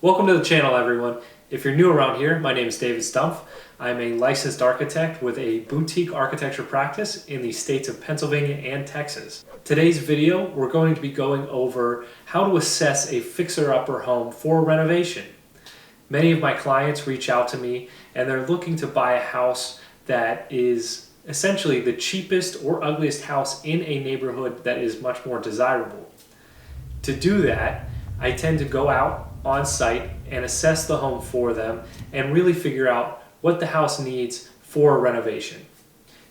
Welcome to the channel, everyone. If you're new around here, my name is David Stumpf. I'm a licensed architect with a boutique architecture practice in the states of Pennsylvania and Texas. Today's video, we're going to be going over how to assess a fixer-upper home for renovation. Many of my clients reach out to me and they're looking to buy a house that is essentially the cheapest or ugliest house in a neighborhood that is much more desirable. To do that, I tend to go out on site and assess the home for them and really figure out what the house needs for a renovation.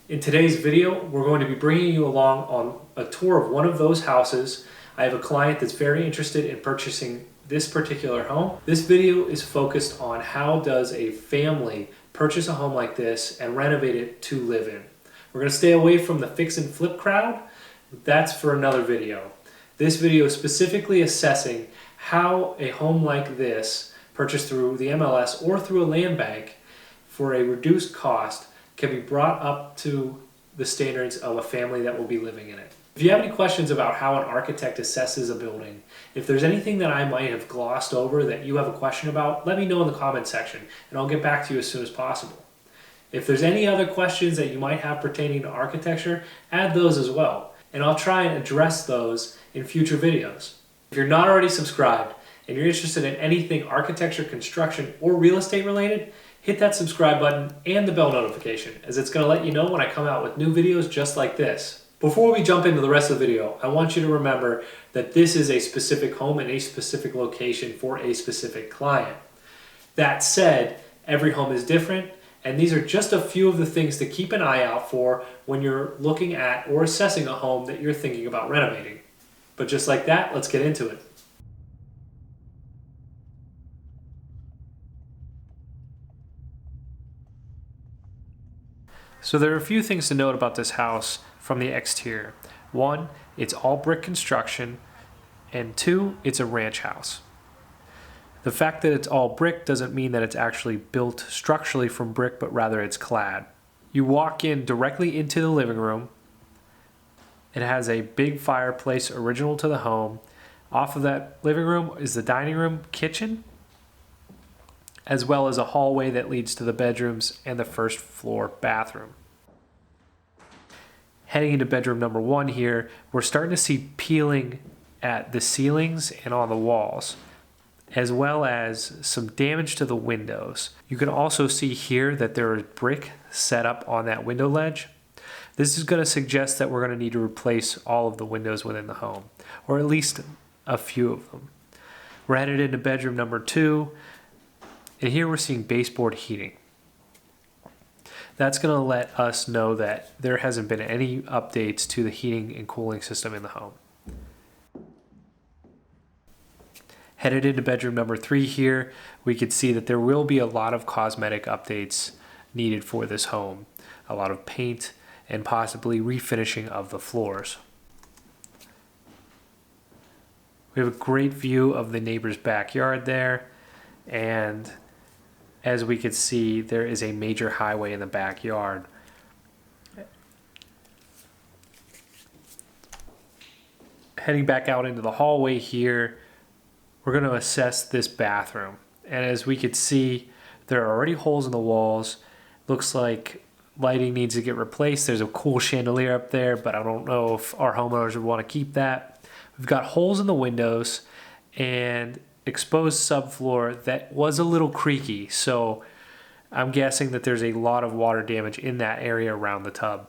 In today's video, we're going to be bringing you along on a tour of one of those houses. I have a client that's very interested in purchasing this particular home. This video is focused on how does a family purchase a home like this and renovate it to live in. We're going to stay away from the fix and flip crowd. That's for another video. This video is specifically assessing how a home like this, purchased through the MLS or through a land bank for a reduced cost, can be brought up to the standards of a family that will be living in it. If you have any questions about how an architect assesses a building, if there's anything that I might have glossed over that you have a question about, let me know in the comment section and I'll get back to you as soon as possible. If there's any other questions that you might have pertaining to architecture, add those as well, and I'll try and address those in future videos. If you're not already subscribed and you're interested in anything architecture, construction, or real estate related, hit that subscribe button and the bell notification, as it's going to let you know when I come out with new videos just like this. Before we jump into the rest of the video, I want you to remember that this is a specific home in a specific location for a specific client. That said, every home is different, and these are just a few of the things to keep an eye out for when you're looking at or assessing a home that you're thinking about renovating. But just like that, let's get into it. So there are a few things to note about this house from the exterior. One, it's all brick construction, and two, it's a ranch house. The fact that it's all brick doesn't mean that it's actually built structurally from brick, but rather it's clad. You walk in directly into the living room. It has a big fireplace original to the home. Off of that living room is the dining room, kitchen, as well as a hallway that leads to the bedrooms and the first floor bathroom. Heading into bedroom number one here, we're starting to see peeling at the ceilings and on the walls, as well as some damage to the windows. You can also see here that there is brick set up on that window ledge. This is going to suggest that we're going to need to replace all of the windows within the home, or at least a few of them. We're headed into bedroom number two, and here we're seeing baseboard heating. That's going to let us know that there hasn't been any updates to the heating and cooling system in the home. Headed into bedroom number three here, we could see that there will be a lot of cosmetic updates needed for this home. A lot of paint and possibly refinishing of the floors. We have a great view of the neighbor's backyard there, and as we could see, there is a major highway in the backyard. Heading back out into the hallway here, we're going to assess this bathroom. And as we could see, there are already holes in the walls. Looks like lighting needs to get replaced. There's a cool chandelier up there, but I don't know if our homeowners would want to keep that. We've got holes in the windows and exposed subfloor that was a little creaky, so I'm guessing that there's a lot of water damage in that area around the tub.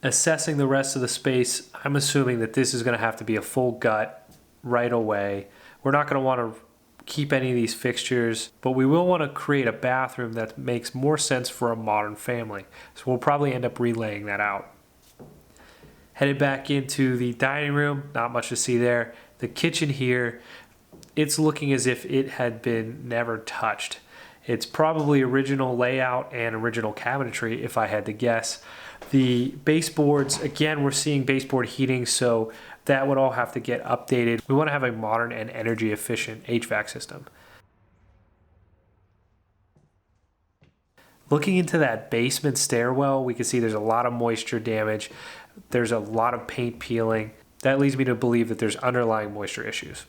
Assessing the rest of the space, I'm assuming that this is going to have to be a full gut right away. We're not going to want to keep any of these fixtures, but we will want to create a bathroom that makes more sense for a modern family. So we'll probably end up relaying that out. Headed back into the dining room, not much to see there. The kitchen here, it's looking as if it had been never touched. It's probably original layout and original cabinetry, if I had to guess. The baseboards, again, we're seeing baseboard heating, so that would all have to get updated. We want to have a modern and energy efficient HVAC system. Looking into that basement stairwell, we can see there's a lot of moisture damage. There's a lot of paint peeling. That leads me to believe that there's underlying moisture issues.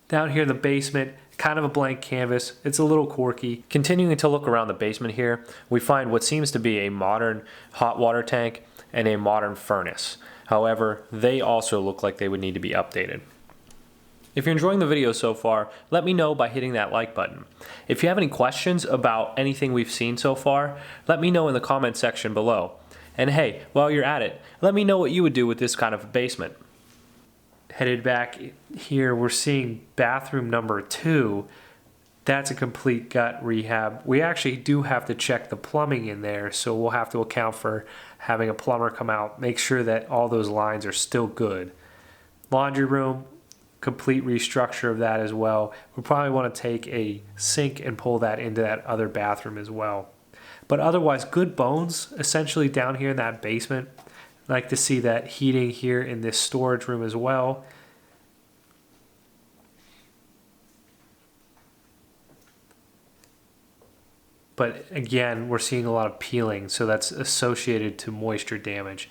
Down here in the basement, kind of a blank canvas. It's a little quirky. Continuing to look around the basement here, we find what seems to be a modern hot water tank and a modern furnace. However, they also look like they would need to be updated. If you're enjoying the video so far, let me know by hitting that like button. If you have any questions about anything we've seen so far, let me know in the comment section below. And hey, while you're at it, let me know what you would do with this kind of a basement. Headed back here, we're seeing bathroom number 2. That's a complete gut rehab. We actually do have to check the plumbing in there, so we'll have to account for having a plumber come out, make sure that all those lines are still good. Laundry room, complete restructure of that as well. We'll probably want to take a sink and pull that into that other bathroom as well. But otherwise, good bones, essentially down here in that basement. I'd like to see that heating here in this storage room as well. But again, we're seeing a lot of peeling, so that's associated to moisture damage.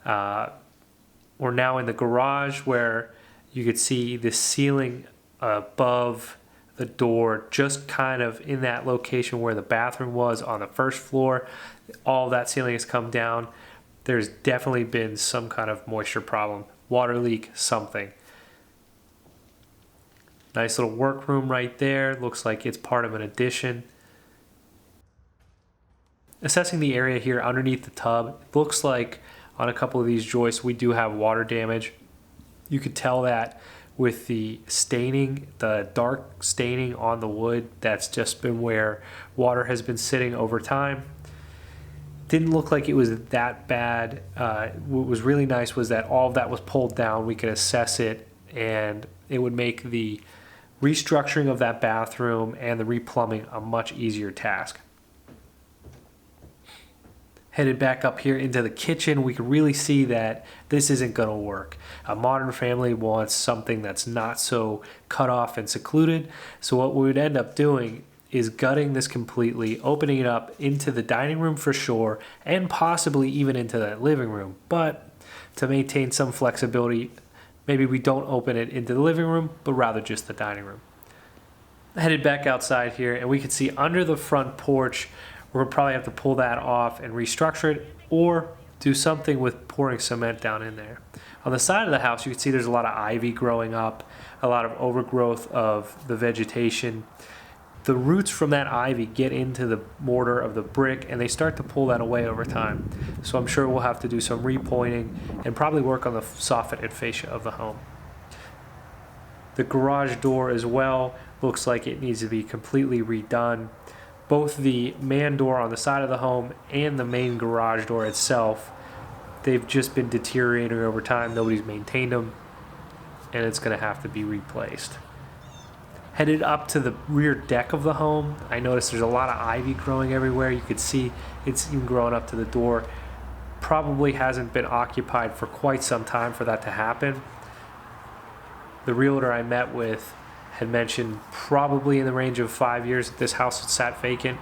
We're now in the garage where you could see the ceiling above the door, just kind of in that location where the bathroom was on the first floor. All that ceiling has come down. There's definitely been some kind of moisture problem, water leak, something. Nice little workroom right there. Looks like it's part of an addition. Assessing the area here underneath the tub, it looks like on a couple of these joists we do have water damage. You could tell that with the staining, the dark staining on the wood. That's just been where water has been sitting over time. Didn't look like it was that bad. What was really nice was that all of that was pulled down. We could assess it, and it would make the restructuring of that bathroom and the replumbing a much easier task. Headed back up here into the kitchen, we can really see that this isn't going to work. A modern family wants something that's not so cut off and secluded. So what we would end up doing is gutting this completely, opening it up into the dining room for sure, and possibly even into that living room. But to maintain some flexibility, maybe we don't open it into the living room, but rather just the dining room. Headed back outside here, and we can see under the front porch, we're gonna probably have to pull that off and restructure it, or do something with pouring cement down in there. On the side of the house, you can see there's a lot of ivy growing up, a lot of overgrowth of the vegetation. The roots from that ivy get into the mortar of the brick, and they start to pull that away over time. So I'm sure we'll have to do some repointing and probably work on the soffit and fascia of the home. The garage door as well looks like it needs to be completely redone. Both the man door on the side of the home and the main garage door itself, they've just been deteriorating over time. Nobody's maintained them, and it's going to have to be replaced. Headed up to the rear deck of the home, I noticed there's a lot of ivy growing everywhere. You could see it's even growing up to the door. Probably hasn't been occupied for quite some time for that to happen. The realtor I met with had mentioned probably in the range of 5 years that this house had sat vacant.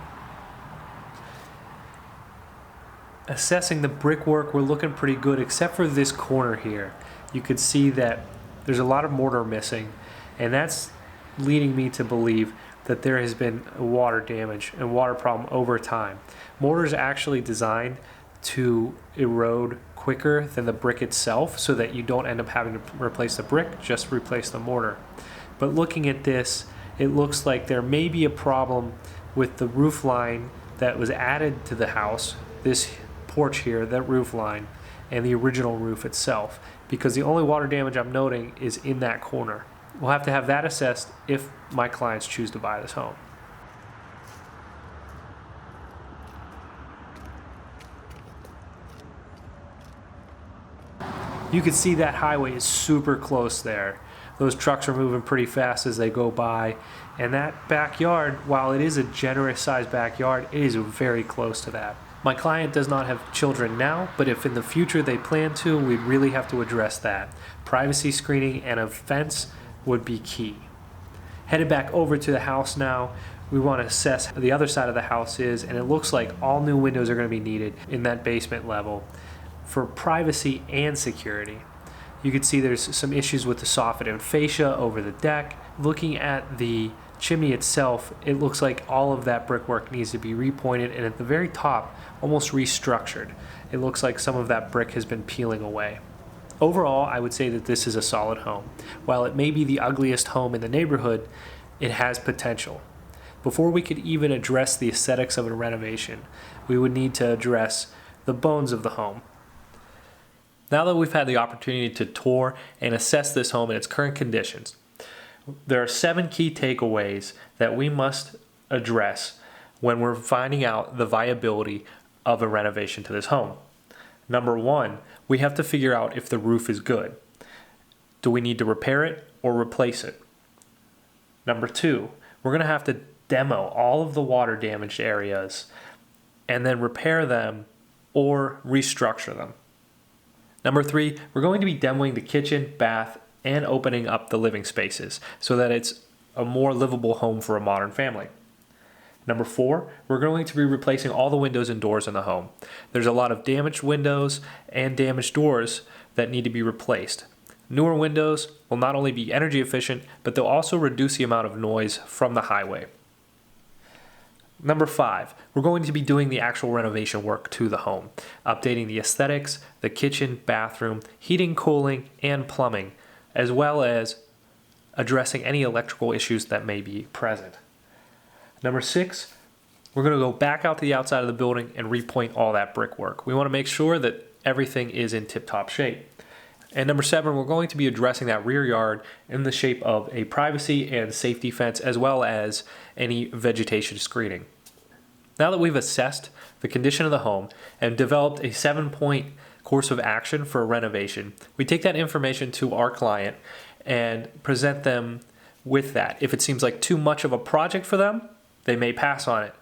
Assessing the brickwork, we're looking pretty good except for this corner here. You could see that there's a lot of mortar missing, and that's leading me to believe that there has been water damage and water problem over time. Mortar is actually designed to erode quicker than the brick itself, so that you don't end up having to replace the brick, just replace the mortar. But looking at this, it looks like there may be a problem with the roof line that was added to the house, this porch here, that roof line, and the original roof itself, because the only water damage I'm noting is in that corner. We'll have to have that assessed if my clients choose to buy this home. You can see that highway is super close there. Those trucks are moving pretty fast as they go by. And that backyard, while it is a generous sized backyard, it is very close to that. My client does not have children now, but if in the future they plan to, we'd really have to address that. Privacy screening and a fence would be key. Headed back over to the house now, we want to assess how the other side of the house is, and it looks like all new windows are going to be needed in that basement level for privacy and security. You can see there's some issues with the soffit and fascia over the deck. Looking at the chimney itself, it looks like all of that brickwork needs to be repointed, and at the very top, almost restructured. It looks like some of that brick has been peeling away. Overall, I would say that this is a solid home. While it may be the ugliest home in the neighborhood, it has potential. Before we could even address the aesthetics of a renovation, we would need to address the bones of the home. Now that we've had the opportunity to tour and assess this home in its current conditions, there are 7 key takeaways that we must address when we're finding out the viability of a renovation to this home. Number 1, we have to figure out if the roof is good. Do we need to repair it or replace it? Number 2, we're going to have to demo all of the water damaged areas and then repair them or restructure them. Number 3, we're going to be demoing the kitchen, bath, and opening up the living spaces so that it's a more livable home for a modern family. Number 4, we're going to be replacing all the windows and doors in the home. There's a lot of damaged windows and damaged doors that need to be replaced. Newer windows will not only be energy efficient, but they'll also reduce the amount of noise from the highway. Number 5, we're going to be doing the actual renovation work to the home, updating the aesthetics, the kitchen, bathroom, heating, cooling, and plumbing, as well as addressing any electrical issues that may be present. Number 6, we're going to go back out to the outside of the building and repoint all that brickwork. We want to make sure that everything is in tip-top shape. And number 7, we're going to be addressing that rear yard in the shape of a privacy and safety fence, as well as any vegetation screening. Now that we've assessed the condition of the home and developed a 7-point course of action for a renovation, we take that information to our client and present them with that. If it seems like too much of a project for them, they may pass on it.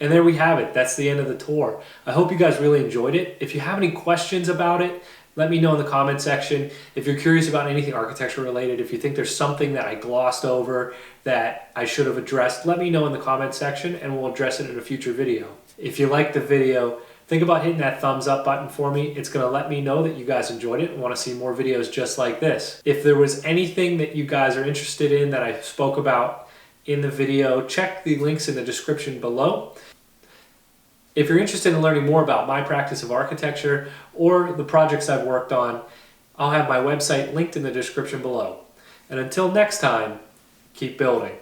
And there we have it. That's the end of the tour. I hope you guys really enjoyed it. If you have any questions about it, let me know in the comment section. If you're curious about anything architecture related, if you think there's something that I glossed over that I should have addressed, let me know in the comment section and we'll address it in a future video. If you liked the video, think about hitting that thumbs up button for me. It's going to let me know that you guys enjoyed it and want to see more videos just like this. If there was anything that you guys are interested in that I spoke about in the video, check the links in the description below. If you're interested in learning more about my practice of architecture or the projects I've worked on, I'll have my website linked in the description below. And until next time, keep building.